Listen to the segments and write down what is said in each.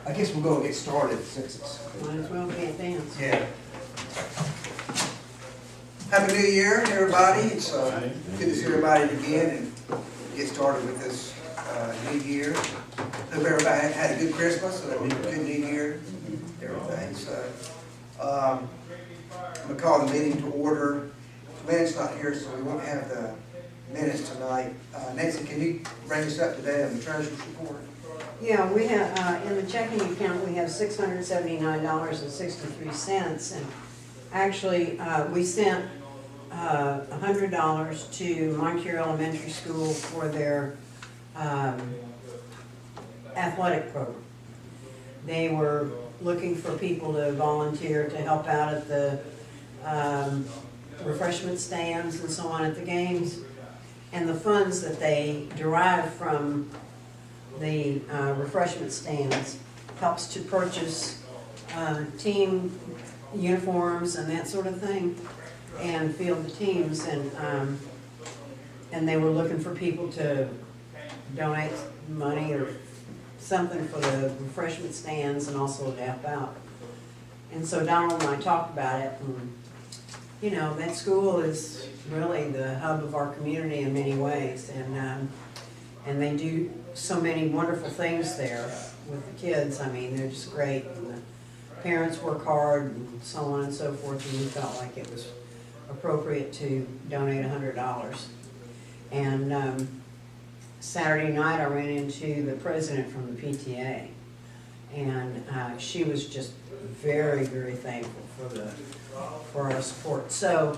I guess we'll go and get started since it's. Might as well be advanced. Yeah. Happy New Year, everybody. It's good to see everybody again and get started with this new year. Hope everybody had a good Christmas and a good New Year, everything. So I'm going to call the meeting to order. Lynn's not here, so we won't have the minutes tonight. Nancy, can you bring us up to date on the treasurer's report? Yeah, we have, in the checking account, we have $679.63, and actually, we sent $100 to Moncure Elementary School for their athletic program. They were looking for people to volunteer to help out at the refreshment stands and so on at the games, and the funds that they derive from the refreshment stands helps to purchase team uniforms and that sort of thing, and field the teams, and they were looking for people to donate money or something for the refreshment stands and also to help out. And so Donald and I talked about it, and you know, that school is really the hub of our community in many ways, and they do so many wonderful things there with the kids. I mean, they're just great, and the parents work hard and so on and so forth, and we felt like it was appropriate to donate $100. And Saturday night I ran into the president from the PTA, and she was just very, very thankful for our support. So,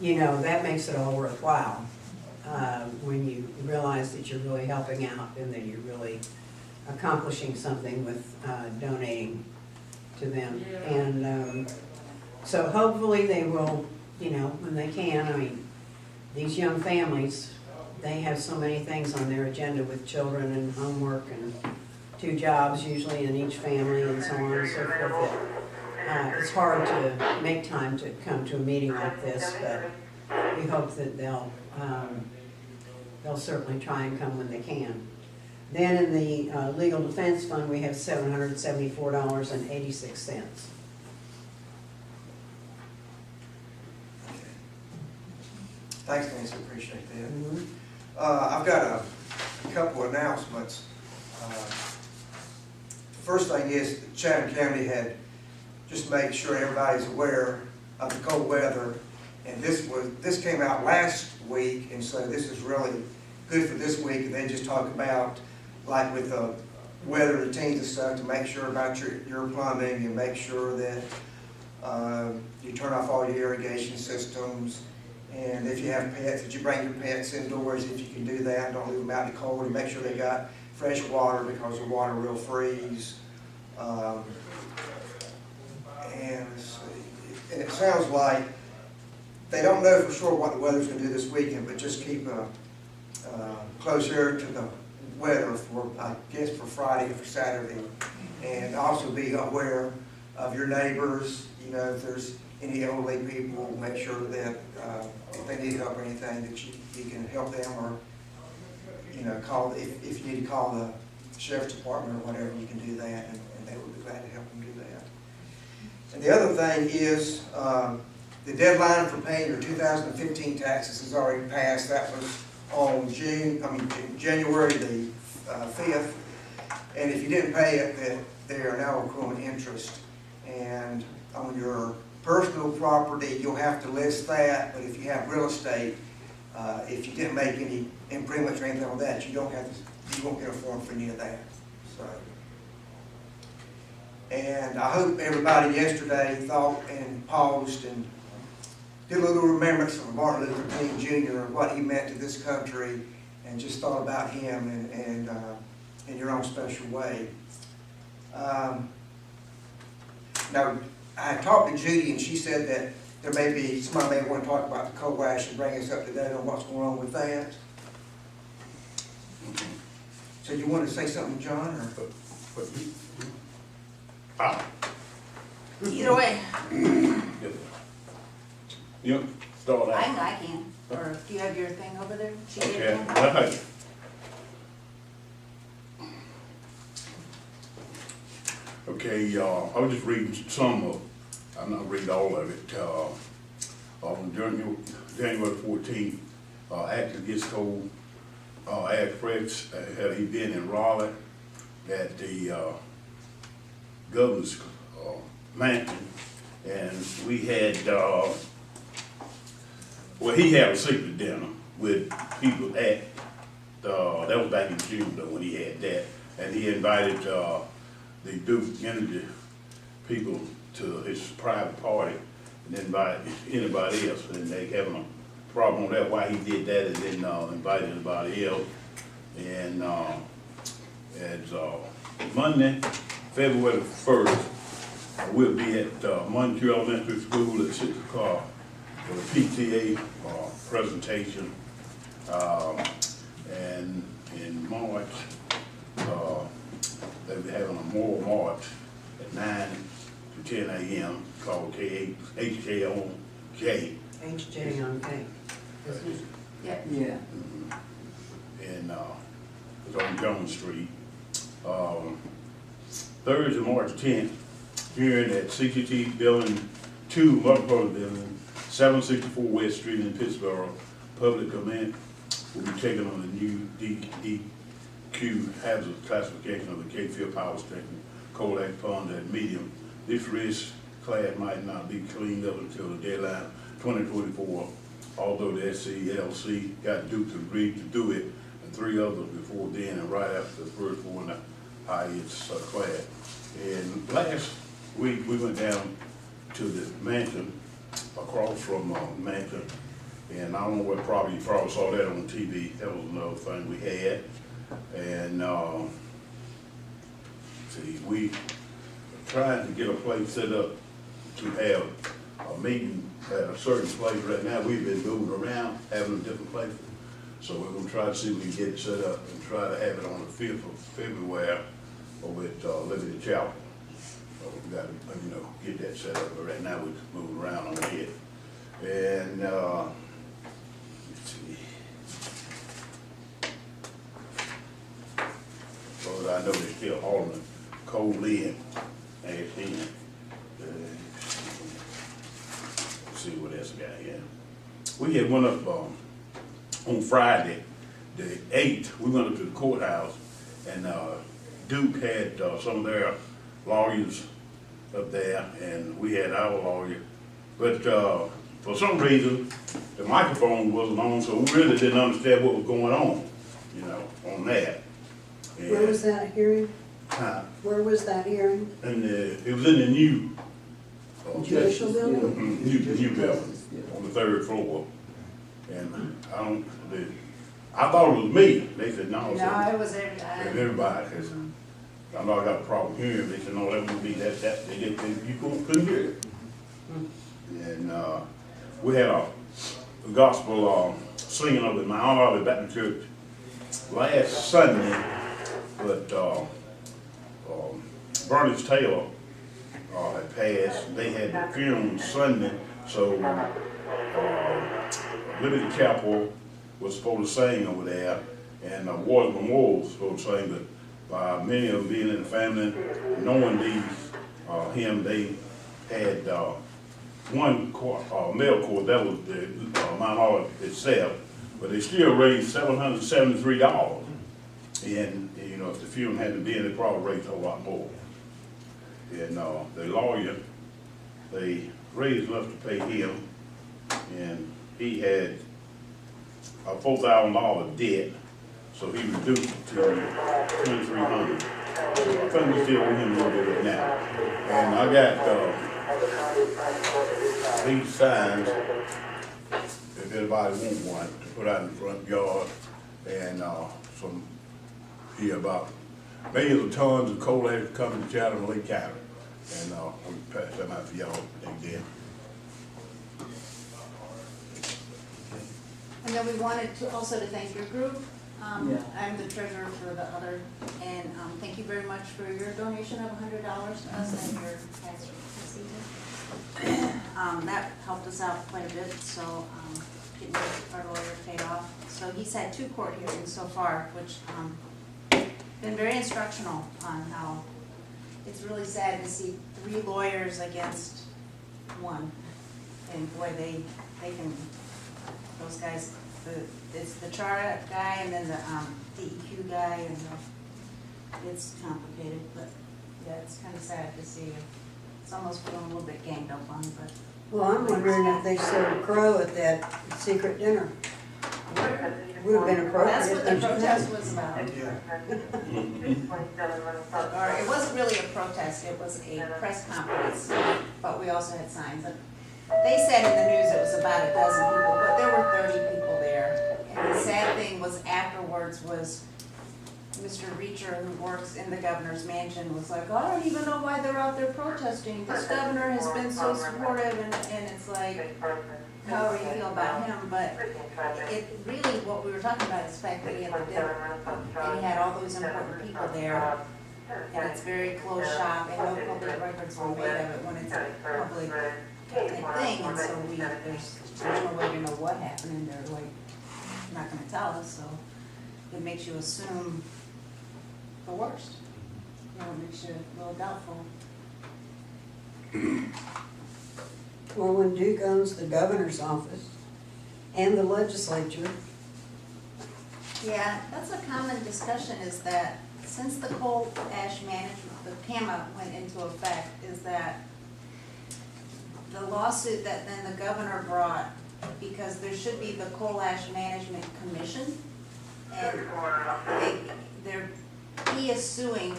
you know, that makes it all worthwhile. When you realize that you're really helping out and that you're really accomplishing something with donating to them. And so hopefully they will, you know, when they can. I mean, these young families, they have so many things on their agenda with children and homework and 2 jobs usually in each family and so on and so forth, that it's hard to make time to come to a meeting like this, but we hope that they'll certainly try and come when they can. Then in the legal defense fund, we have $774.86. Thanks, Nancy, appreciate that. I've got a couple announcements. The first thing is that Chatham County had just made sure everybody's aware of the cold weather, and this came out last week, and so this is really good for this week. And they just talk about, like with the weather routines and stuff, to make sure about your plumbing and make sure that you turn off all your irrigation systems. And if you have pets, that you bring your pets indoors if you can do that. Don't leave them out in the cold, and make sure they got fresh water because the water will freeze. And let's see. And it sounds like they don't know for sure what the weather's going to do this weekend, but just keep a close ear to the weather for, I guess, for Friday and for Saturday. And also be aware of your neighbors. You know, if there's any elderly people, make sure that if they need help or anything, that you can help them, or, you know, call, if you need to call the sheriff's department or whatever, you can do that, and they would be glad to help them do that. And the other thing is, the deadline for paying your 2015 taxes has already passed. That was on January the 5th. And if you didn't pay it, they are now accruing interest. And on your personal property, you'll have to list that. But if you have real estate, if you didn't make any improvements or anything on that, you won't get a form for any of that. So. And I hope everybody yesterday thought and paused and did a little remembrance of Martin Luther King Jr. and what he meant to this country, and just thought about him and in your own special way. Now, I talked to Judy, and she said that there may be, somebody may want to talk about the coal ash and bring us up to date on what's going on with that. So you want to say something, John, or? Either way. Yep, start out. I can. Or do you have your thing over there? She gave Okay. me one? Okay, I was just reading some of, I'm not reading all of it, on January 14th, actually gets told, asked Fred, had he been in Raleigh at the, governor's, mansion, and we had, well, he had a secret dinner with people at, that was back in June though, when he had that, and he invited, the Duke Energy people to his private party, and then invite anybody else, and they having a problem with that, why he did that, and then, invited anybody else, and, as, Monday, February 1st, we'll be at, Montreal Elementary School at 6 o'clock for the PTA, presentation, and in March, they'll be having a moral march at 9 to 10 a.m. called HJOJ. HJ on K. Yep. Yeah. And it's on Jones Street. Thursday, March 10th, here at CCT Building 2, Multiple Building, 764 West Street in Pittsburgh, public comment will be taken on the new DEQ hazard classification of the Cape Field Power Station, Colac Pond at medium. This risk class might not be cleaned up until the deadline 2024, although the SCLC got Duke to agree to do it, and 3 others before then and right after the first one, the highest class. And last week, we went down to the mansion, across from mansion, and I don't know what property, you probably saw that on TV, that was another thing we had. And, see, we trying to get a place set up to have a meeting at a certain place. Right now, we've been moving around, having different places. So we're gonna try to see if we can get it set up and try to have it on the 5th of February over at Liberty Chapel. So we gotta, get that set up, but right now we're just moving around on it. And, let's see. So I know they're still hauling coal in, ash in. Let's see what else I got here. We had went up, on Friday, the 8th, we went up to the courthouse, and Duke had some of their lawyers up there, and we had our lawyer. But for some reason, the microphone wasn't on, so we really didn't understand what was going on, on that. And, Where was that hearing? Where was that hearing? And it was in the new Judicial building? new building on the 3rd floor. And I thought it was me. They said, no. No, it was Everybody. I know I got a problem hearing. They said, no, that wouldn't be that. You couldn't hear it. And we had a gospel singing over at my Aunt Olive Baptist Church last Sunday, but Bernice Taylor had passed. They had the funeral Sunday, so Liberty Chapel was supposed to sing over there, and Ward Memorial was supposed to sing, but by many of them being in the family, knowing him, they had one male court, that was the Mount Olive itself, but they still raised $773. And, if the funeral hadn't been, they probably raised a whole lot more. And the lawyer, they raised enough to pay him, and he had a $4,000 debt, so he reduced it to $2,300. So I think we still owe him a little bit right now. And I got these signs, if anybody wants one, to put out in the front yard, and some here about millions of tons of coal ash coming to Chatham and Lake County. And we pass them out for y'all again. And then we wanted to also to thank your group. Yeah. I'm the treasurer for the other, and thank you very much for your donation of $100 to us and your tax receipt. That helped us out quite a bit, so getting our lawyer paid off. So he's had 2 court hearings so far, which been very instructional on how it's really sad to see 3 lawyers against 1. And boy, they can, those guys, it's the charter guy and then the DEQ guy, and it's complicated, but yeah, it's kind of sad to see. It's almost feeling a little bit ganged up on, but. Well, I'm wondering if they served crow at that secret dinner. Would have been appropriate. That's what the don't you protest think? was about. Yeah. Or it wasn't really a protest, it was a press conference, but we also had signs. They said in the news it was about a dozen people, but there were 30 people there. And the sad thing was afterwards was Mr. Reacher, who works in the governor's mansion, was like, I don't even know why they're out there protesting. This governor has been so supportive, and it's like, however you feel about him, but it really, what we were talking about is the fact that he had the dinner, and he had all those important people there, and it's very close shop, and no public records were made of it when it's a public thing, and so there's no way to know what happened, and they're like, not gonna tell us, so it makes you assume the worst. You know, it makes you a little doubtful. Well, when Duke owns the governor's office and the legislature, Yeah, that's a common discussion, is that since the coal ash management, the PAMA went into effect, is that the lawsuit that then the governor brought, because there should be the coal ash management commission, and he is suing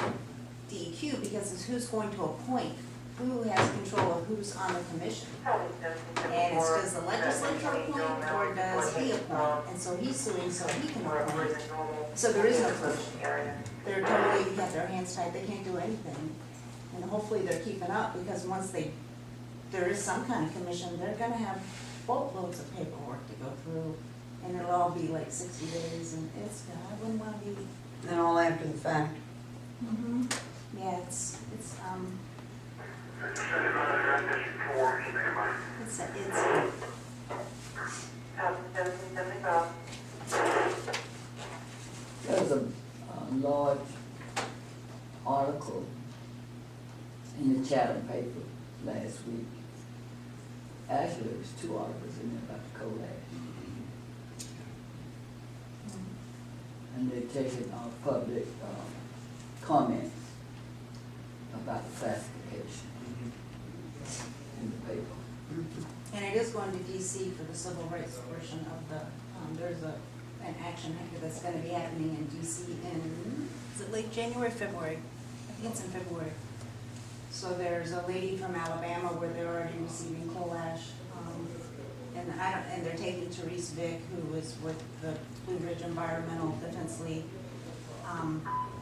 DEQ because it's who's going to appoint, who has control of who's on the commission. And it's, does the legislature appoint or does he appoint? And so he's suing so he can appoint. So there is no commission. They're totally got their hands tied, they can't do anything. And hopefully they're keeping up, because once there is some kind of commission, they're gonna have boatloads of paperwork to go through. And it'll all be like 60 days, and I wouldn't wanna be. and all after the fact. Yeah, it's There was a large article in the Chatham paper last week. Actually, there was 2 articles in there about the coal ash. And they're taking public comments about the classification in the paper. and it is going to DC for the civil rights portion of the, there's an action that's gonna be happening in DC in, is it late January, February? I think it's in February. So there's a lady from Alabama where they're already receiving coal ash, and they're taking Therese Vick, who was with the Blue Ridge Environmental Defense League,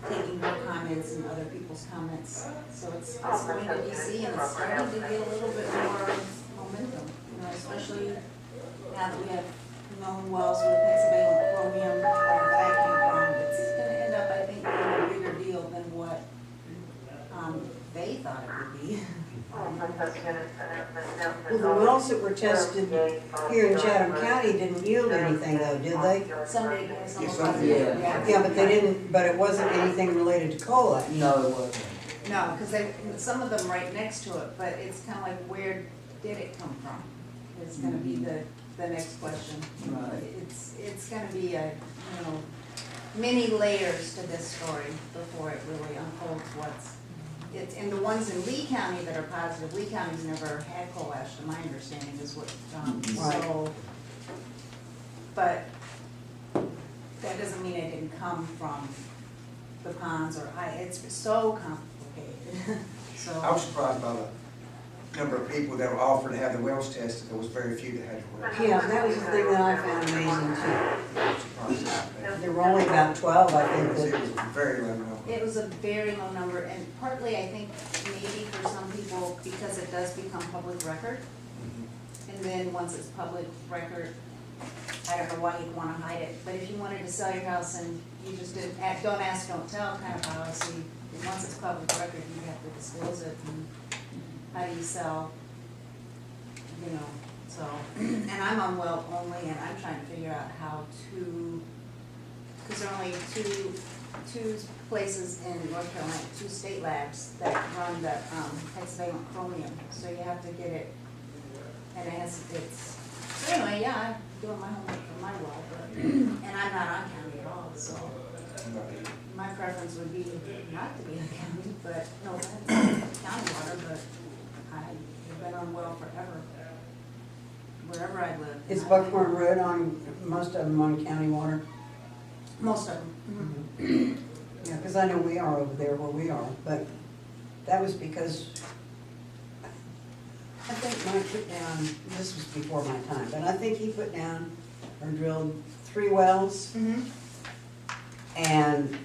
taking her comments and other people's comments. So it's going to DC, and it's starting to get a little bit more momentum, especially now that we have known wells with hexavalent chromium or that came from. It's gonna end up, I think, being a bigger deal than what they thought it would be. Well, the wells that were tested here in Chatham County didn't yield anything though, did they? Somebody gave us Yes, almost. some did. Yeah, but they didn't, but it wasn't anything related to coal ash. No, it wasn't. No, because some of them right next to it, but it's kind of like, where did it come from? It's gonna be the next question. Right. It's gonna be many layers to this story before it really unfolds and the ones in Lee County that are positive, Lee County's never had coal ash, to my understanding, is what, so, but that doesn't mean it didn't come from the ponds it's so complicated, so. I was surprised by the number of people that were offered to have the wells tested. There was very few that had the wells. Yeah, that was the thing that I found amazing too. I was surprised about that. There were only about 12, I think, It that, was a very low number. It was a very low number, and partly I think maybe for some people, because it does become public record, and then once it's public record, I don't know why you'd wanna hide it, but if you wanted to sell your house and you just don't ask, don't tell kind of policy, once it's public record, you have to disclose it, and how do you sell, so, and I'm on well only, and I'm trying to figure out how to, because there are only 2 two places in North Carolina, two state labs that run the hexavalent chromium, so you have to get it, and it has, so anyway, yeah, I'm doing my homework for my well, but, and I'm not on county at all, so my preference would be not to be on county, but, no, that's county water, but I've been on well forever, wherever I live. Is Buckhorn Road on, most of them on county water? Most of them. Yeah, because I know we are over there where we are, but that was because I think Mike put down, this was before my time, but I think he put down or drilled 3 wells, and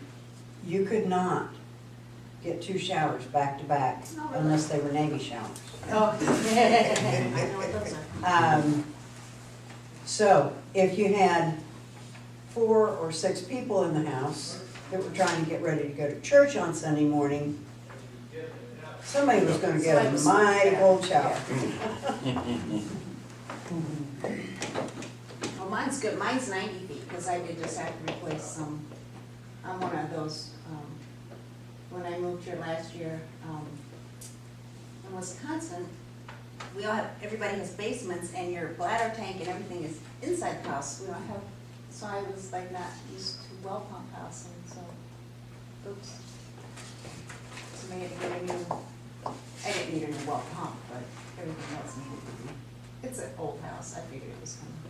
you could not get 2 showers back to back Oh, really? unless they were Navy showers. Oh, I know what those are. So if you had 4 or 6 people in the house that were trying to get ready to go to church on Sunday morning, somebody was gonna get a mighty cold shower. Well, mine's good, mine's 90 feet, because I did just have to replace some, I'm one of those, when I moved here last year, in Wisconsin, we all have, everybody has basements, and your bladder tank and everything is inside the house. We don't have, so I was like not used to well pump house, and so, oops. So I had to get a new, I didn't need a new well pump, but everything else needed to be. It's an old house, I figured it was coming.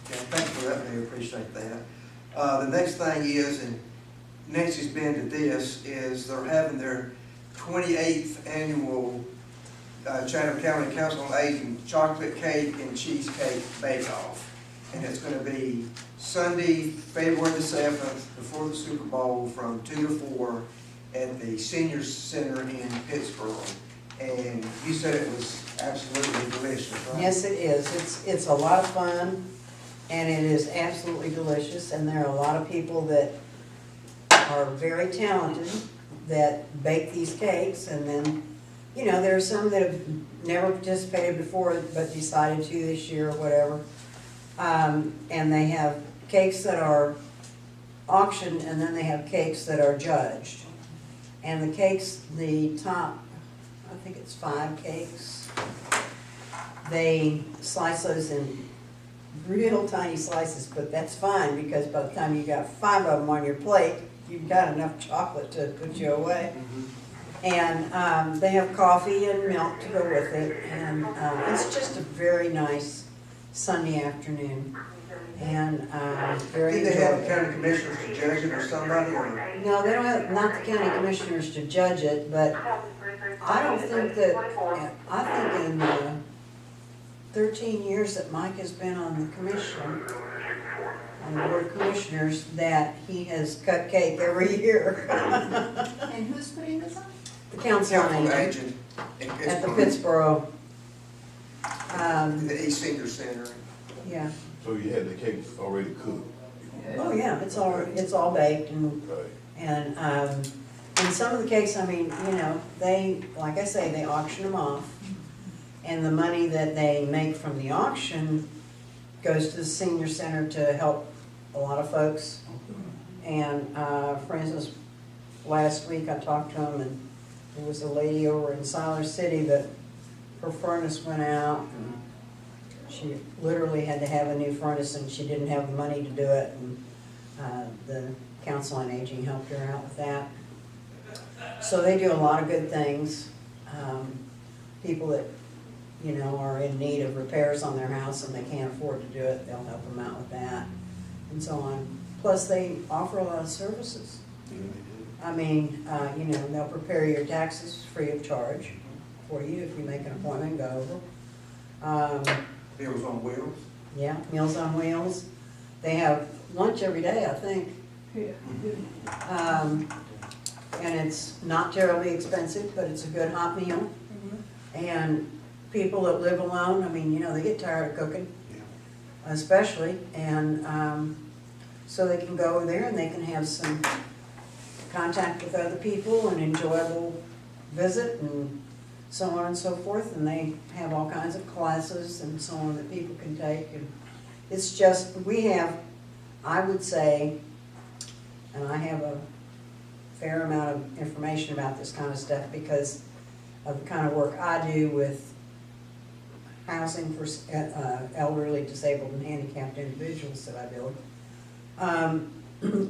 Yeah, thanks for that, Mayor, appreciate that. The next thing is, and Nancy's been to this, is they're having their 28th annual Chatham County Council on Aging Chocolate Cake and Cheesecake Bake-Off. And it's gonna be Sunday, February the 7th, before the Super Bowl, from 2 to 4 at the Senior Center in Pittsburgh. And you said it was absolutely delicious, right? Yes, it is. It's a lot of fun, and it is absolutely delicious, and there are a lot of people that are very talented that bake these cakes, and then, you know, there are some that have never participated before but decided to this year or whatever. And they have cakes that are auctioned, and then they have cakes that are judged. And the cakes, the top, I think it's 5 cakes, they slice those in real tiny slices, but that's fine, because by the time you got 5 of them on your plate, you've got enough chocolate to put you away. And they have coffee and milk to go with it, and it's just a very nice Sunday afternoon, and very Did they have the enjoyable. county commissioners to judge it or somebody, or? No, they don't have, not the county commissioners to judge it, but I don't think that, I think in 13 years that Mike has been on the commission, on the board of commissioners, that he has cut cake every year. And who's putting this on? The council on Council Aging agent in at the Pittsburgh, Pittsburgh. the East Senior Center. Yeah, So you had the cake already cooked? oh yeah, it's all baked, and Right. And some of the cakes, I mean, you know, they, like I say, they auction them off, and the money that they make from the auction goes to the senior center to help a lot of folks. And, for instance, last week I talked to them, and there was a lady over in Siler City that her furnace went out, and she literally had to have a new furnace, and she didn't have the money to do it, and the Council on Aging helped her out with that. So they do a lot of good things. People that, you know, are in need of repairs on their house and they can't afford to do it, they'll help them out with that, and so on. Plus, they offer a lot of services. I mean, you know, they'll prepare your taxes free of charge for you if you make an appointment, go over. Meals on Wheels. Yeah, Meals on Wheels. They have lunch every day, I think. And it's not terribly expensive, but it's a good hot meal. And people that live alone, I mean, you know, they get tired of cooking, especially, and so they can go over there and they can have some contact with other people and enjoyable visit and so on and so forth, and they have all kinds of classes and so on that people can take, and it's just, we have I would say, and I have a fair amount of information about this kind of stuff because of the kind of work I do with housing for elderly, disabled, and handicapped individuals that I build.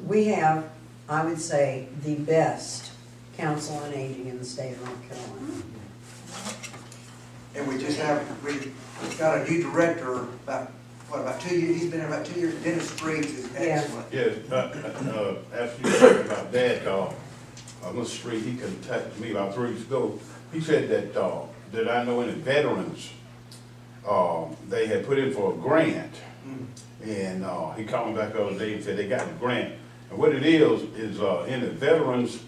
We have, I would say, the best council on aging in the state of North Carolina. And we've got a new director, about 2 years, he's been here about 2 years. Dennis Spriggs is excellent. Yes, after you talking about dad call, Mr. Street, he contacted me about 3 weeks ago. He said that I know any veterans, they had put in for a grant. And he called me back the other day and said they got a grant. And what it is any veterans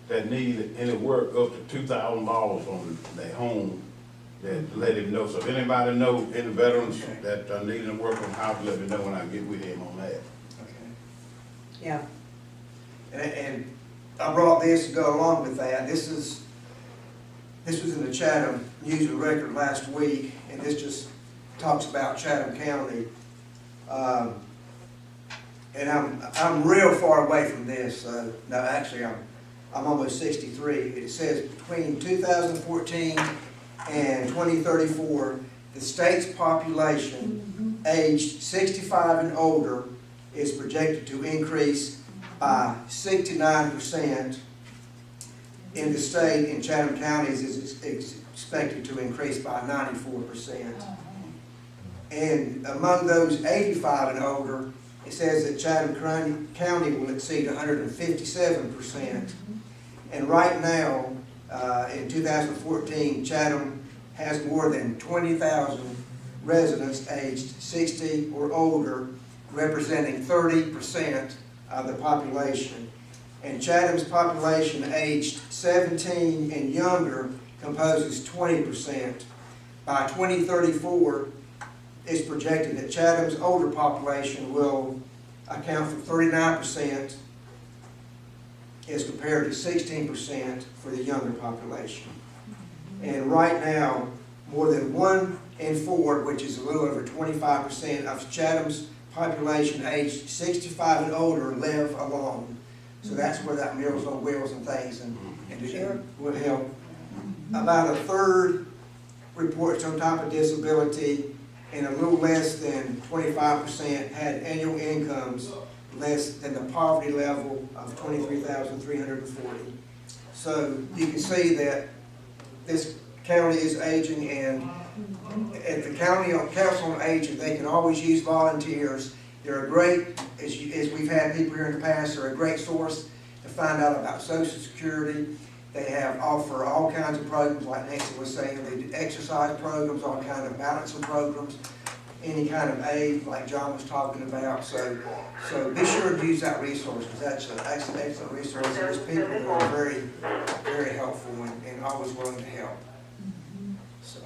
that need any work up to $2,000 on their home, that let him know. So if anybody know any veterans that need any work on house, let me know when I get with him on that. Okay. Yeah, And I brought this to go along with that. This was in the Chatham News and Record last week, and this just talks about Chatham County. And I'm real far away from this. No, actually, I'm almost 63. It says between 2014 and 2034, the state's population aged 65 and older is projected to increase by 69%. In the state, in Chatham counties, is expected to increase by 94%. And among those 85 and older, it says that Chatham County will exceed 157%. And right now, in 2014, Chatham has more than 20,000 residents aged 60 or older, representing 30% of the population. And Chatham's population aged 17 and younger composes 20%. By 2034, it's projected that Chatham's older population will account for 39% as compared to 16% for the younger population. And right now, more than 1 in 4, which is a little over 25% of Chatham's population aged 65 and older live alone. So that's where that Meals on Wheels and things and Sure. would help. About a third report some type of disability, and a little less than 25% had annual incomes less than the poverty level of $23,340. So you can see that this county is aging, and at the council on aging, they can always use volunteers. They're a great, as we've had people here in the past, they're a great source to find out about Social Security. They offer all kinds of programs, like Nancy was saying. They do exercise programs, all kinds of balancing programs, any kind of aid, like John was talking about. So be sure to use that resource, because that's an excellent resource. There's people who are very, very helpful and always willing to help. So,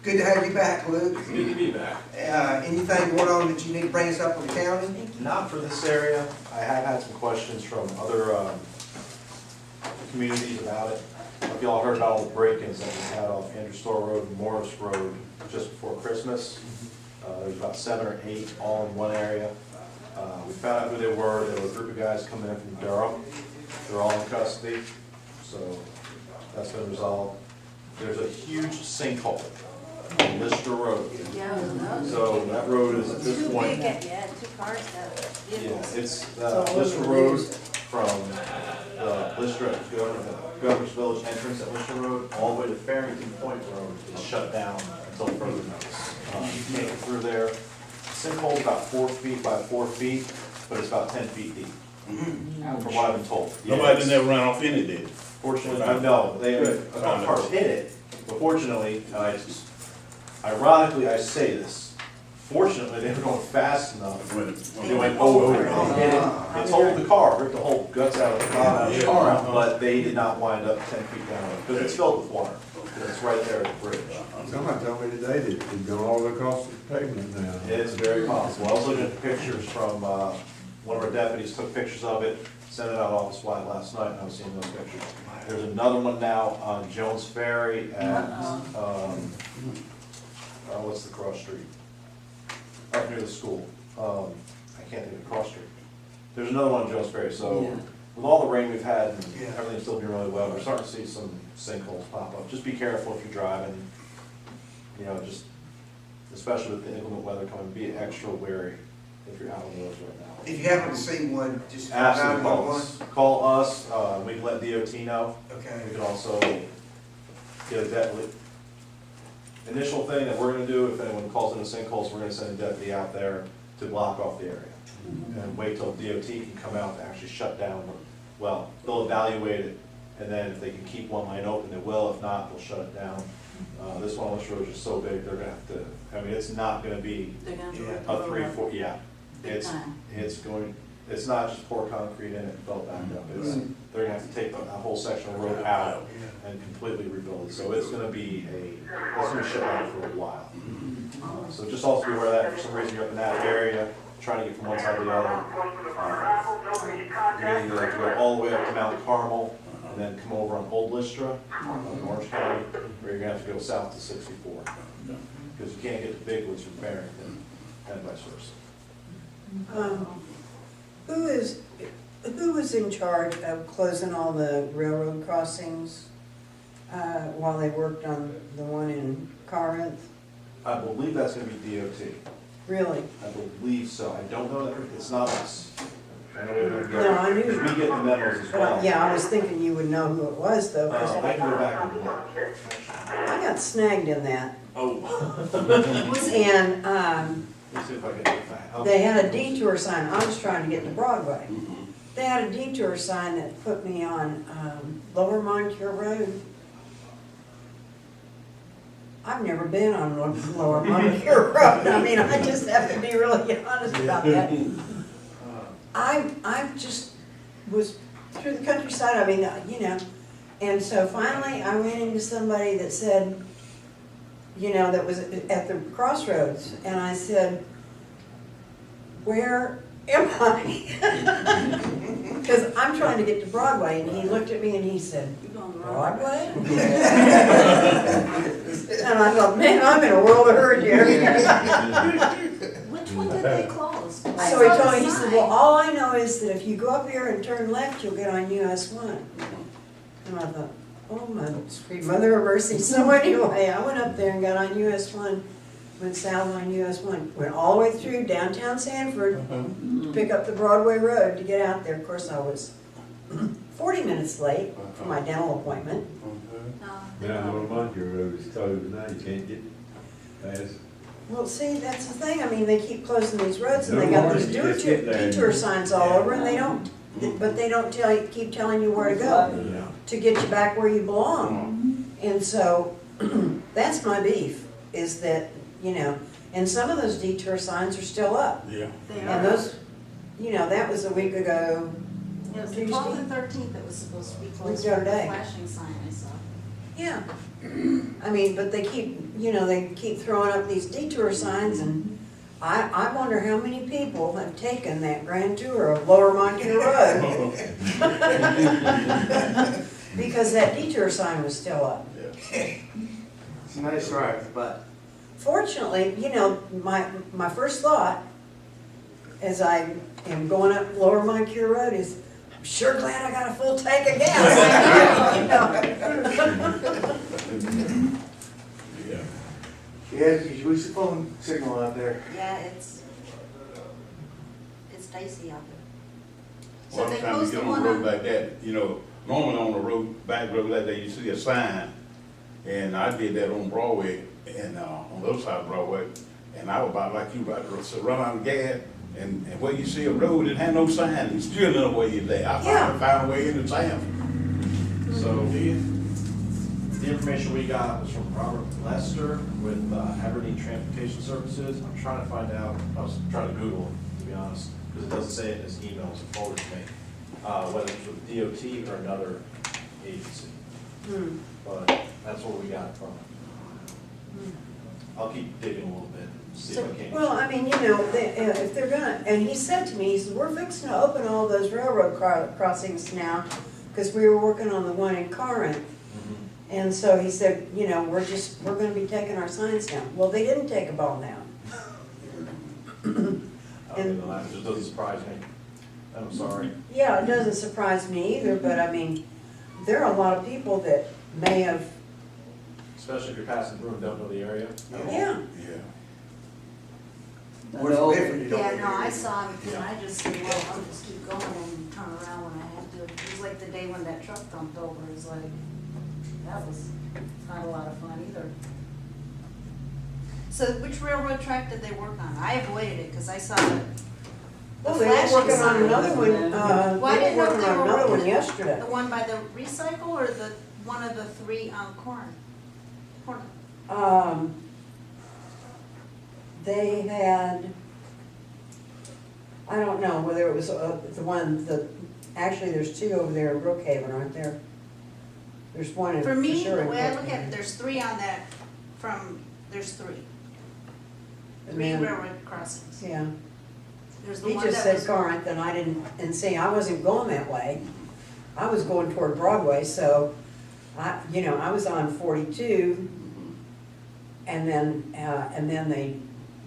good to have you back, Luke. Good to be back. Anything going on that you need to bring us up on the county? Not for this area. I have had some questions from other communities about it. If y'all heard about all the break-ins that we had off Andrew Store Road and Morris Road just before Christmas. There's about 7 or 8 all in one area. We found out who they were. There were a group of guys coming in from Durham. They're all in custody, so that's been resolved. There's a huge sinkhole on Lister Road. Yeah, no. So that road is at this Two point. big, yeah, 2 cars that Yeah, vehicles. it's all Lister over the Road news. from the Lister, Governor's Village entrance at Lister Road, all the way to Farrington Point Road is shut down until further notice. You can't get through there. Sinkhole's about 4 feet by 4 feet, but it's about 10 feet deep, from what I've been told. Yeah, Nobody it's- never ran off in it, did? Fortunately, no, a couple cars hit it, but fortunately, ironically, I say this, fortunately, they were going fast enough. They went over it and hit it. It totaled the car, ripped the whole guts out of the car out, but they did not wind up 10 feet down, because it's filled with water. It's right there at the bridge. Somebody told me today that it's going all across the pavement now. It's very possible. I was looking at the pictures from, one of our deputies took pictures of it, sent it out office-wide last night, and I was seeing those pictures. There's another one now on Jones Ferry at, what's the cross street? near the school. I can't think of the cross street. There's another one on Jones Ferry, so Yeah. with all the rain we've had and Yeah. everything's still being really wet, we're starting to see some sinkholes pop up. Just be careful if you're driving, you know, just, especially with the inclement weather coming, be extra wary if you're out on the roads right now. If you happen to see one, just. Absolutely, call 911. us. Call us, we can let DOT know. Okay. We can also get a deputy. Initial thing that we're gonna do, if anyone calls in the sinkholes, we're gonna send a deputy out there to block off the area. And wait till DOT can come out to actually shut down, well, they'll evaluate it, and then if they can keep one lane open, they will, if not, they'll shut it down. This one on this road is just so big, they're gonna have to, I mean, it's not gonna be They're gonna do Yeah. it. a 3-4, yeah. Big It's, time. it's going, it's not just pour concrete in it and fill it back up, it's, they're gonna have to take that whole section of road out and completely rebuild it, so it's gonna be it's gonna be shut down for a while. So just also be aware of that, if for some reason you're up in that area, trying to get from one side to the other, you're gonna either have to go all the way up to Mount Carmel, and then come over on Old Lystra, in Orange County, or you're gonna have to go south to 64. Because you can't get to Big Woods from Barrington, and vice versa. Who is in charge of closing all the railroad crossings while they worked on the one in Corinth? I believe that's gonna be DOT. Really? I believe so. I don't know that, it's not us. I know we don't get- No, I knew- because we get the memos as well. Yeah, I was thinking you would know who it was though, 'cause I can go back and look. I got snagged in that. Oh. And Let's see if I can get that. they had a detour sign, I was trying to get to Broadway. They had a detour sign that put me on Lower Moncure Road. I've never been on Lower Moncure Road, I mean, I just have to be really honest about that. I just was through the countryside, I mean, you know, and so finally I ran into somebody that said, you know, that was at the crossroads, and I said, where am I? Because I'm trying to get to Broadway, and he looked at me and he said, You're going the wrong Broadway? And I thought, man, I'm in a world of hurt here. Which one did they close? So he told me, he said, well, all I know is that if you go up here and turn left, you'll get on US 1. And I thought, oh my sweet mother of mercy. So anyway, I went up there and got on US 1, went south on US 1, went all the way through downtown Sanford to pick up the Broadway Road to get out there. Of course, I was 40 minutes late for my dental appointment. Down on Moncure Road is closed now, you can't get past. Well, see, that's the thing, I mean, they keep closing these roads and they got these detour signs all over and they don't, but they don't keep telling you where to go to get you back where you belong. And so, that's my beef, is that, you know, and some of those detour signs are still up. Yeah. They And are. those, you know, that was a week ago. It was the 12th and 13th that was supposed to be closed the for other the day. flashing sign I saw. Yeah. I mean, but they keep, you know, they keep throwing up these detour signs and I wonder how many people have taken that grand tour of Lower Moncure Road. Because that detour sign was still up. It's a nice ride, but. Fortunately, you know, my first thought as I am going up Lower Moncure Road is, I'm sure glad I got a full tank of gas. Yeah. Yeah, we see phone signal out there. Yeah, it's dicey out there. So Well, they I'm trying to closed get the on one the road on, like that, you know, normally on the road, back road like that, you see a sign. And I did that on Broadway and, on the other side of Broadway, and I was about like you, about to run out of gas. And where you see a road, it had no sign, you still know where you're there. I Yeah. found a way into town. So, The information we got was from Robert Lester with Aberdeen Transportation Services. I'm trying to find out, I was trying to Google it, to be honest, because it doesn't say it in his emails and forwarded to me, whether it's with DOT or another agency. But that's what we got from it. I'll keep digging a little bit, see if I can. Well, I mean, you know, if they're gonna, and he said to me, he said, we're fixing to open all those railroad crossings now, because we were working on the one in Corinth. And so he said, you know, we're gonna be taking our signs down. Well, they didn't take them all down. It just doesn't surprise me. I'm sorry. Yeah, it doesn't surprise me either, but I mean, there are a lot of people that may have, Especially if you're passing through and don't know the area. yeah. Yeah. I What's know- different, you don't Yeah, know no, I area. saw him, and I just said, well, I'll just keep going and turn around when I have to. It was like the day when that truck dumped over, it was like, that was not a lot of fun either. So which railroad track did they work on? I avoided it, because I saw the Well, they were flashing working on sign. another one, Well, I they didn't were know if working they on were another one working yesterday. the one by the recycle or the, one of the three on corner? They had, I don't know whether it was the one, actually, there's two over there in Brookhaven, aren't there? There's one in, For for me, sure the in way I look at it, Brookhaven. there's three on that there's three. And Three then- railroad crossings. Yeah, There's the he one just that said was. Corinth, and I didn't, and see, I wasn't going that way. I was going toward Broadway, so I was on 42, and then they,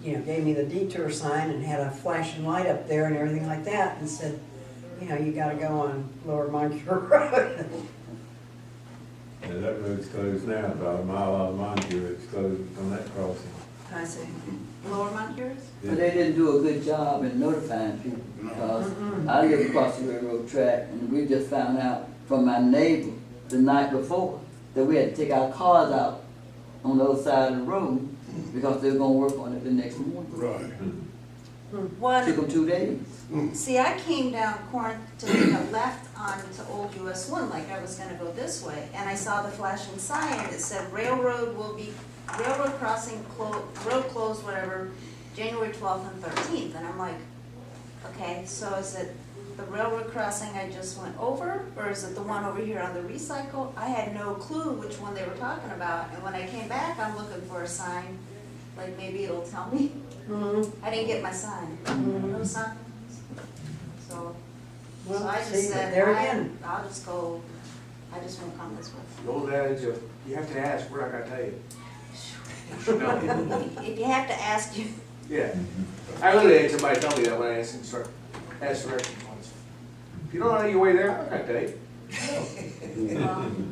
gave me the detour sign and had a flashing light up there and everything like that, and said, you gotta go on Lower Moncure Road. Yeah, that road's closed now, about a mile out of Montague, it's closed on that crossing. I see. Lower Moncurs? But they didn't do a good job in notifying people, because I live across the railroad track, and we just found out from my neighbor the night before that we had to take our cars out on the other side of the road because they were gonna work on it the next morning. Right. One, Took them 2 days. see, I came down Corinth to make a left onto Old US 1, like I was gonna go this way, and I saw the flashing sign, and it said railroad crossing, road closed, whatever, January 12th and 13th, and I'm like, okay, so is it the railroad crossing I just went over, or is it the one over here on the recycle? I had no clue which one they were talking about, and when I came back, I'm looking for a sign, like maybe it'll tell me. I didn't get my sign, no sign. So Well, I just see, said, there again. I'll just go, I just won't come this way. The old adage of, you have to ask, we're not gonna tell you. If you have to ask you, Yeah. I literally had somebody tell me that when I asked directions once. If you don't know your way there, I'm not gonna tell you.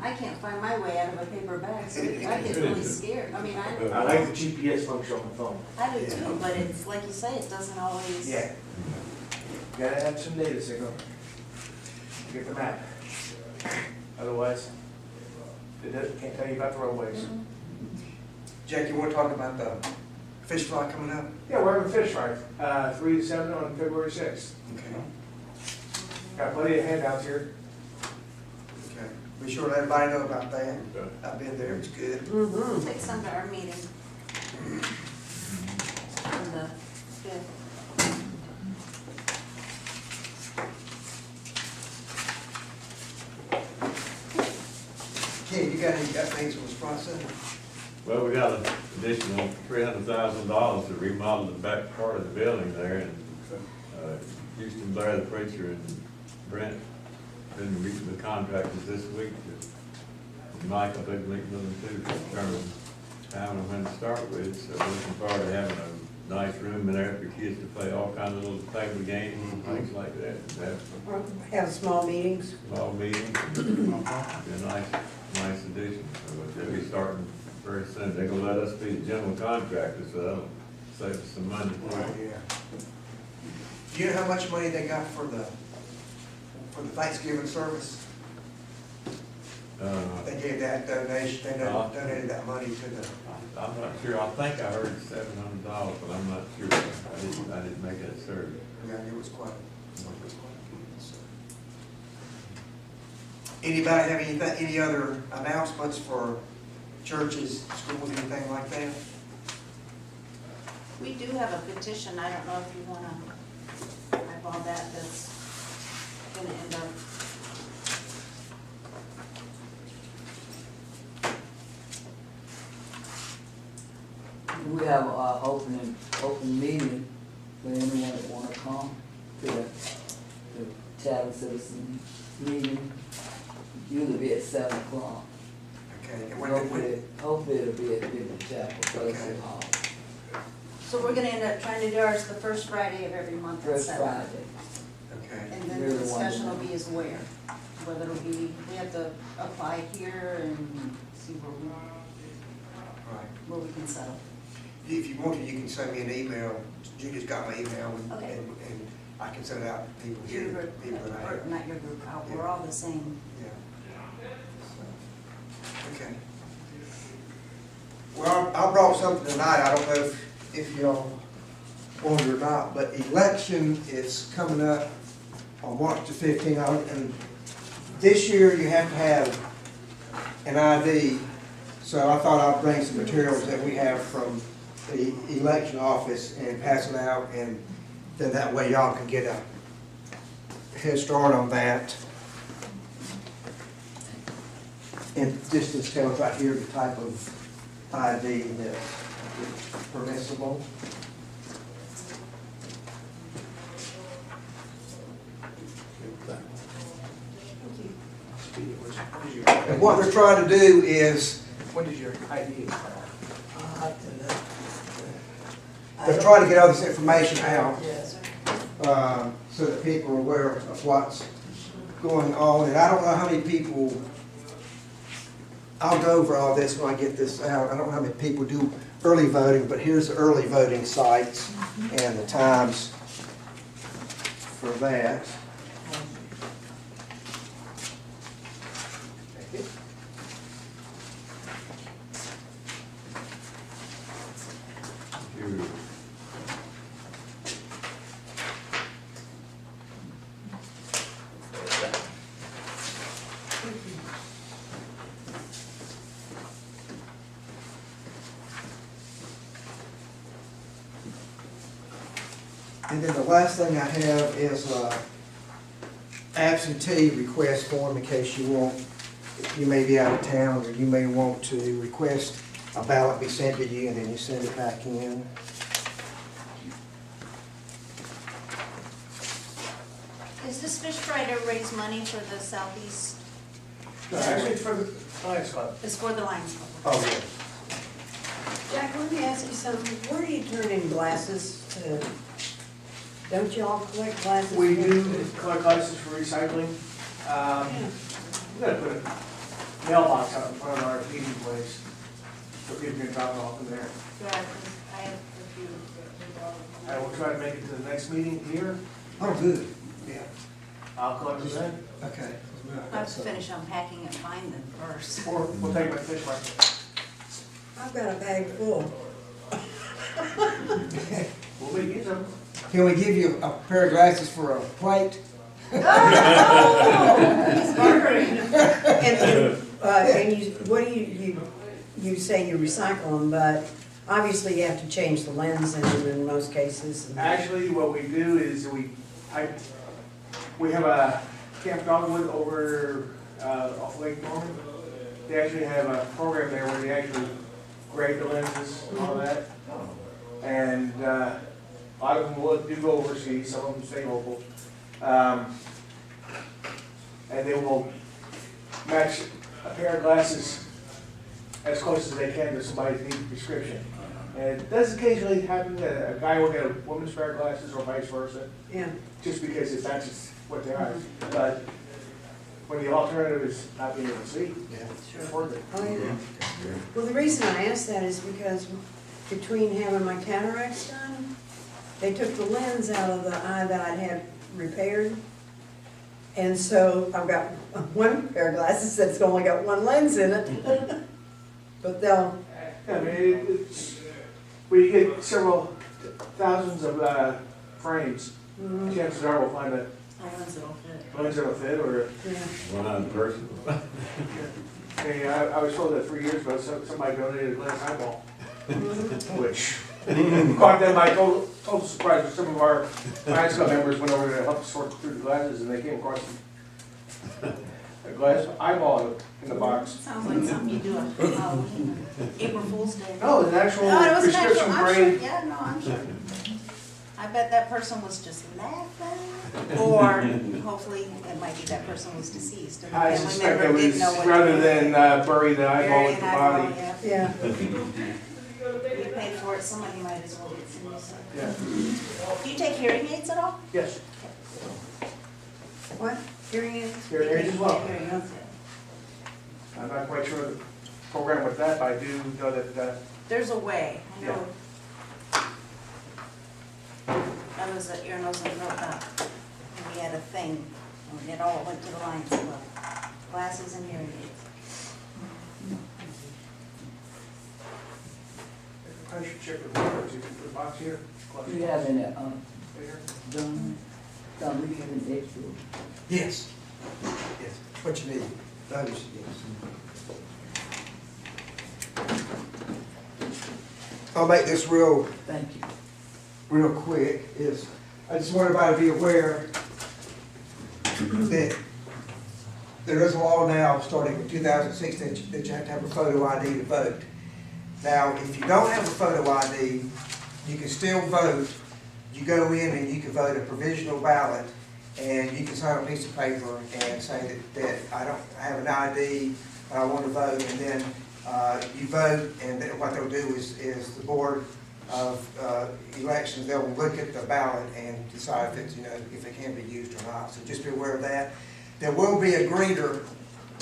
I can't find my way out of a paper bag, so I get really scared. I mean, I like the GPS function on my phone. I do too, but it's, like you say, it doesn't always. Yeah. You gotta have some data signal. Get the map. Otherwise, can't tell you about the roadways. Jack, you wanna talk about the fish fry coming up? Yeah, we're having fish fry, 3 to 7 on February 6th. Okay. Got plenty of handouts here. Okay. Be sure to let everybody know about that. Okay. I've been there, it's good. Mm-hmm. Takes under our meeting. On the 5th. Ken, you got things for Wisconsin? Well, we got an additional $300,000 to remodel the back part of the building there, and Houston Blair, the preacher, and Brent been meeting with contractors this week. Michael, they've been meeting with them too, to determine how and when to start with, so we're looking forward to having a nice room in there for kids to play all kinds of little table games and things like that. And Have small meetings. small meetings, be a nice addition. So they'll be starting very soon. They're gonna let us be the general contractor, so that'll save us some money. Yeah. Do you know how much money they got for the Thanksgiving service? They gave that donation, they donated that money to the, I'm not sure. I think I heard $700, but I'm not sure. I didn't make that survey. yeah, it was quite. So. Anybody have any other announcements for churches, schools, anything like that? We do have a petition, I don't know if you wanna eyeball that's gonna end up. We have our open meeting for anyone that wanna come to the Chatham Citizen meeting. Usually be at 7 o'clock. Okay, and Hopefully it'll be at Big Chapel, Fellowship Okay. Hall. So we're gonna end up trying to do ours the first Friday of every month at First 7. Friday. Okay. And then You're the the one discussion that- will be is where, whether it'll be, we have to apply here and see Right. where we can settle. If you want to, you can send me an email. Judy's got my email, Okay. and I can send it out to people here, Your group, people that I or have. not your group, we're all the same. Yeah. So, okay. Well, I brought something tonight, I don't know if y'all want it or not, but election is coming up on March the 15th, and this year you have to have an ID, so I thought I'd bring some materials that we have from the election office and pass it out, and then that way y'all can get a head start on that. And this tells right here the type of ID that's permissible. And what they're trying to do is, When did your ID expire? they're trying to get all this information out, Yes. so that people are aware of what's going on. And I don't know how many people, I'll go over all this when I get this out. I don't know how many people do early voting, but here's the early voting sites and the times for that. You- And then the last thing I have is absentee request form in case you may be out of town, or you may want to request a ballot be sent to you and then you send it back in. Is this fish fry to raise money for the southeast? No, actually, it's for the Lions Club. It's for the Lions Club. Oh, yeah. Jack, let me ask you something. Where do you turn in glasses to? Don't you all collect glasses? We do collect licenses for recycling. Yeah. We're gonna put a mailbox out in front of our meeting place, so people can drop it off in there. Yeah, 'cause I have a few. I will try to make it to the next meeting here. Oh, good. Yeah, I'll collect them then, okay. I have to finish unpacking and find them first. or we'll take them to fish market. I've got a bag full. We'll make use of them. Can we give you a pair of glasses for a plate? And you, what do you say you recycle them, but obviously you have to change the lens in them in most cases. Actually, what we do is we have a Camp Dogwood over off Lake Norman. They actually have a program there where they actually grade the lenses and all that. And a lot of them do go overseas, some of them stay local. And they will match a pair of glasses as close as they can to somebody's neat prescription. And it does occasionally happen that a guy will get a woman's pair of glasses or vice versa, Yeah, just because it matches what they are. But when the alternative is not being able to see, it's worth it. oh yeah. Well, the reason I asked that is because between having my cataracts done, they took the lens out of the eye that I'd had repaired. And so I've got one pair of glasses that's only got one lens in it. But they'll, Yeah, I mean, it's, we get several thousands of frames. Chances are we'll find a Lens that'll fit. lens that'll fit, or, yeah. One person. hey, I was told that 3 years ago, somebody donated a glass eyeball, which caught them by total surprise. Some of our Lions Club members went over to help sort through the glasses, and they came across a glass eyeball in the box. Sounds like something you do on Halloween, April Fool's Day. No, it's an actual No, it was an actual, prescription I'm sure, grade. yeah, no, I'm sure. I bet that person was just laughing, or hopefully it might be that person was deceased. And the I family suspect member it didn't was, know what to rather do. than bury the eyeball Bury with an the eyeball, body. yeah. Yeah. You paid for it, somebody might as well get some use of it. Yeah. Do you take hearing aids at all? Yes. What? Hearing aids? Hearing aids as well. Hearing aids. I'm not quite sure of the program with that, but I do know that, There's a way, I know. That was an ear, nose, and throat doctor, and we had a thing, and it all went to the Lions Club, glasses and hearing aids. I should check with the, the box here. Do you have any, There. Don, we have an extra? Yes. Yes, what you need, those, yes. I'll make this real Thank you. real quick, is, I just want everybody to be aware that there is a law now, starting in 2016, that you have to have a photo ID to vote. Now, if you don't have a photo ID, you can still vote. You go in and you can vote a provisional ballot, and you can sign a piece of paper and say that I have an ID, I want to vote, and then you vote, and then what they'll do is the board of elections, they'll look at the ballot and decide if it's, if it can be used or not. So just be aware of that. There will be a greeter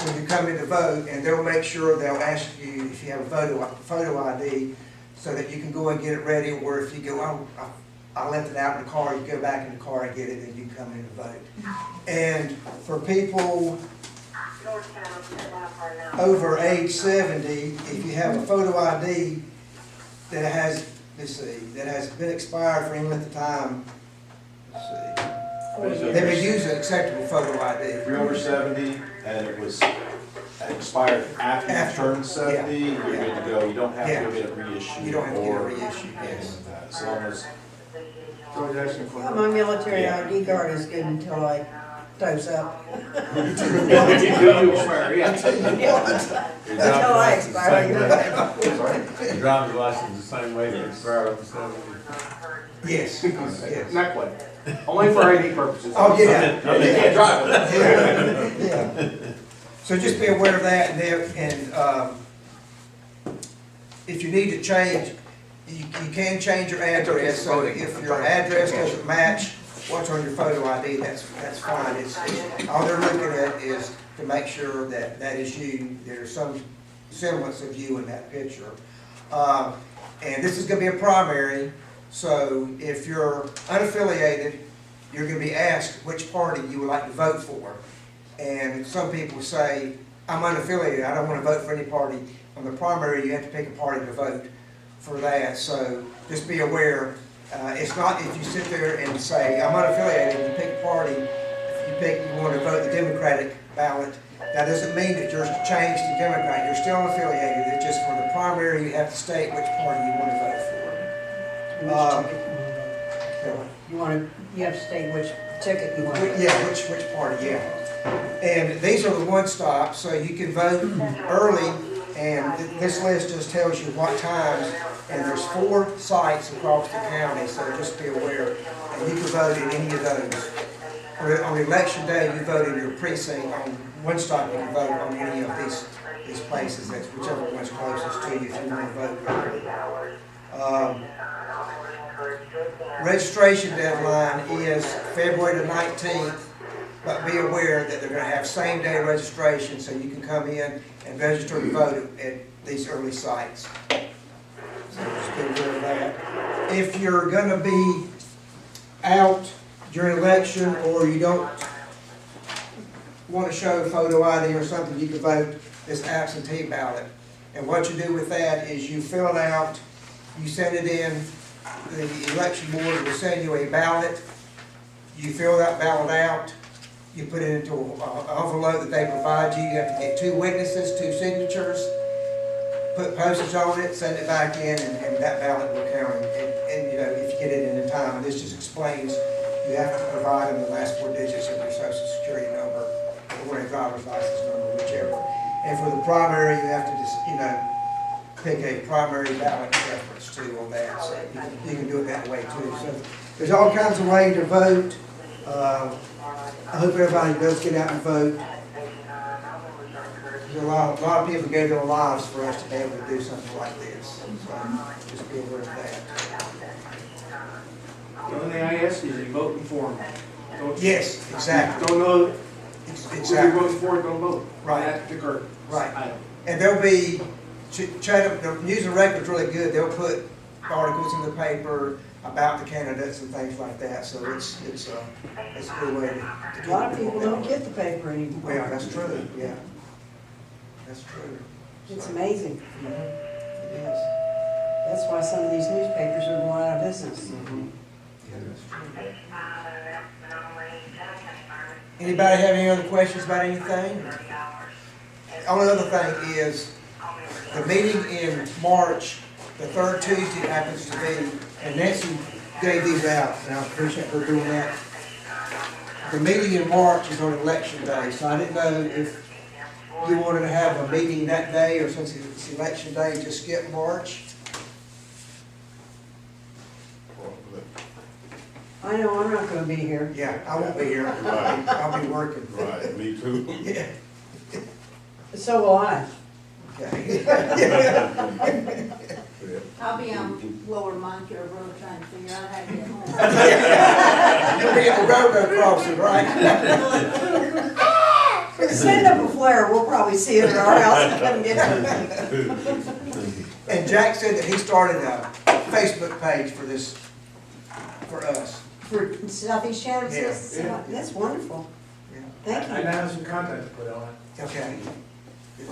when you come in to vote, and they'll make sure they'll ask you if you have a photo ID, so that you can go and get it ready. Or if you go, oh, I left it out in the car, you go back in the car and get it, and you come in to vote. And for people over age 70, if you have a photo ID that has, that has been expired for any length of time, they may use an acceptable photo ID. If you're over 70 and it was expired after you turned 70, you're good to go. You don't have to go get it reissued. You don't have to get it or reissued, yes. anything like that. As long as, So he's asking for. Yeah, my military ID card is good until I toes up. Until you expire, yeah. Until I expire. Your driver's license the same way that expired over 70. Yes, yes. Not quite. Only for ID purposes. Oh, yeah. I mean, you can't drive it. Yeah. So just be aware of that, and if you need to change, you can change your address. So if your address doesn't match what's on your photo ID, that's fine. All they're looking at is to make sure that that is you. There's some semblance of you in that picture. And this is going to be a primary, so if you're unaffiliated, you're going to be asked which party you would like to vote for. And some people say, I'm unaffiliated, I don't want to vote for any party. On the primary, you have to pick a party to vote for that. So just be aware, it's not if you sit there and say, I'm unaffiliated, you pick a party, you want to vote the Democratic ballot, that doesn't mean that you're changed to Democrat. You're still unaffiliated. It's just for the primary, you have to state which party you want to vote for. You have to state which ticket you want. Yeah, which party, yeah. And these are the one stops, so you can vote early, and this list just tells you what times, and there's 4 sites across the county, so just be aware. And you can vote in any of those. On election day, you vote in your precinct. On one stop, you can vote on any of these places. That's whichever one's closest to you if you want to vote early. Registration deadline is February the 19th, but be aware that they're going to have same-day registration, so you can come in and register to vote at these early sites. So just be aware of that. If you're going to be out during election, or you don't want to show photo ID or something, you can vote this absentee ballot. And what you do with that is you fill it out, you send it in, the election board will send you a ballot, you fill that ballot out, you put it into an envelope that they provide you. You have to get 2 witnesses, 2 signatures, put postage on it, send it back in, and that ballot will count. And if you get it in time, and this just explains, you have to provide them the last 4 digits of your social security number or a driver's license number, whichever. And for the primary, you have to just, pick a primary ballot preference too on that. So you can do it that way too. So there's all kinds of ways to vote. I hope everybody does get out and vote. There's a lot of people gave their lives for us to be able to do something like this, so just be aware of that. The only thing I ask is you vote informed. Don't you- Yes, exactly, Don't know what you're exactly, voting for, don't vote. Right. That particular Right. item. and there'll be, Chatham, the News and Record's really good, they'll put articles in the paper about the candidates and things like that, so it's a good way to keep A lot of people informed. don't get the paper anymore. Yeah, that's true, yeah. That's true. It's amazing. Mhm. It is. That's why some of these newspapers are going out of business. Mhm. Yeah, that's true. Anybody have any other questions about anything? The only other thing is, the meeting in March, the third Tuesday happens to be, and Nancy gave these out, and I appreciate her doing that. The meeting in March is on election day, so I didn't know if you wanted to have a meeting that day, or since it's election day, just skip March. I know I'm not gonna be here. Yeah, I won't be here. Right. I'll be working. Right, me too. Yeah, So will I. okay. I'll be on Lower Moncure Road trying to figure out how to get home. You'll be at the railroad crossing, right? Send up a flare, we'll probably see it at our house and come get it. And Jack said that he started a Facebook page for this, for us. For Southeast Chatham, Yeah. that's wonderful. Yeah. Thank I you. now have some content to put on it. Okay. I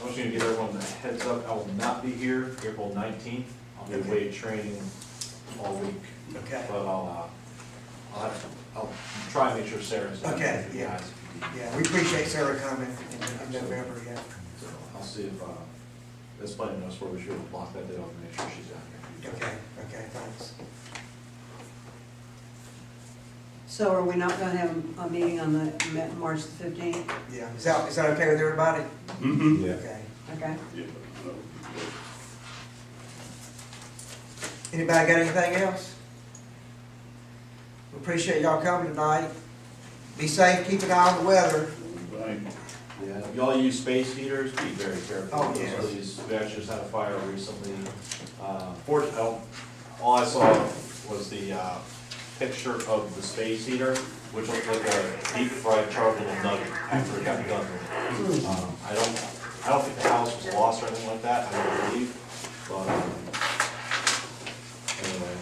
want you to give everyone a heads up, I will not be here April 19th. I'll be away training all week, Okay. but I'll try and make sure Sarah's. Okay, with you yeah. guys if you need. Yeah, we appreciate Sarah coming in November, yeah. So I'll see if, there's plenty of notes where we should block that day off and make sure she's out here. Okay, thanks. So are we not gonna have a meeting on the March the 15th? Yeah, is that okay with everybody? Mm-hmm. Yeah. Okay. Okay. Yeah. Anybody got anything else? We appreciate y'all coming tonight. Be safe, keep an eye on the weather. Right. Yeah, if y'all use space heaters, be very careful. Oh, yes. Please, we actually just had a fire recently. Fortunately, all I saw was the, picture of the space heater, which looked like a deep fried charcoal nugget after it got done. I don't think the house was lost or anything like that, I don't believe, but,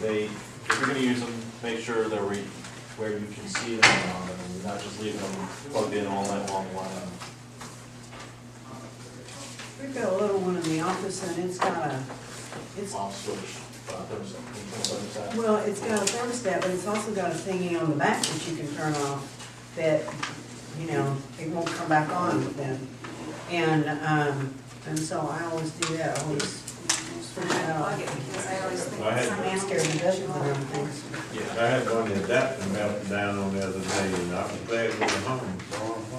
anyway, if you're gonna use them, make sure they're where you can see them, and not just leaving them plugged in all night long. We've got a little one in the office and it's got a, it's, Off switch, thermostat. well, it's got a thermostat, but it's also got a thingy on the back that you can turn off that, you know, it won't come back on then. And so I always do that, I always switch it Plug out. it because I always think I had- something I'm scared to death of them things. Yeah, I had one of the adapter melted down on the other day, and I was glad it was at home.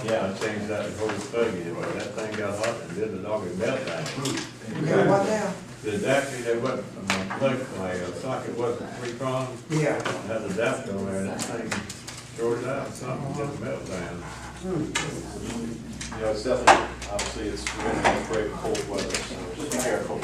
Yeah. I changed out the whole plug-in, but that thing got hot and did the dog melt down. You got what now? The adapter, they wasn't, my plug, my socket wasn't three-pronged, Yeah. I had the adapter on there, and that thing shorted out, something did melt down. you know, it's definitely, obviously, we're gonna have great cold weather, so just be careful.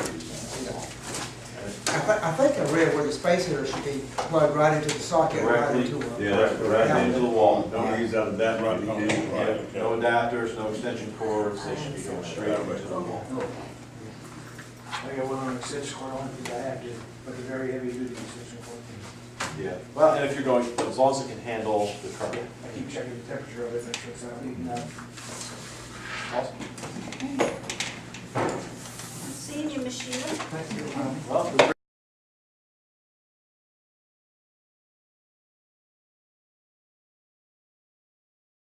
I think I read where the space heater should be plugged right into the socket, right Directly. into a. Yeah, that's Right right. into the wall. Don't use that adapter. Right. Yeah, no adapters, no extension cords, they should be going straight into the wall. I got one on extension cord, I don't think I have to, but they're very heavy duty extension cord. Yeah, well, and if you're going, as long as it can handle the current. I keep checking the temperature of it, make sure it's not leaking out. Awesome. Seeing you, Miss Sheila. Thank you.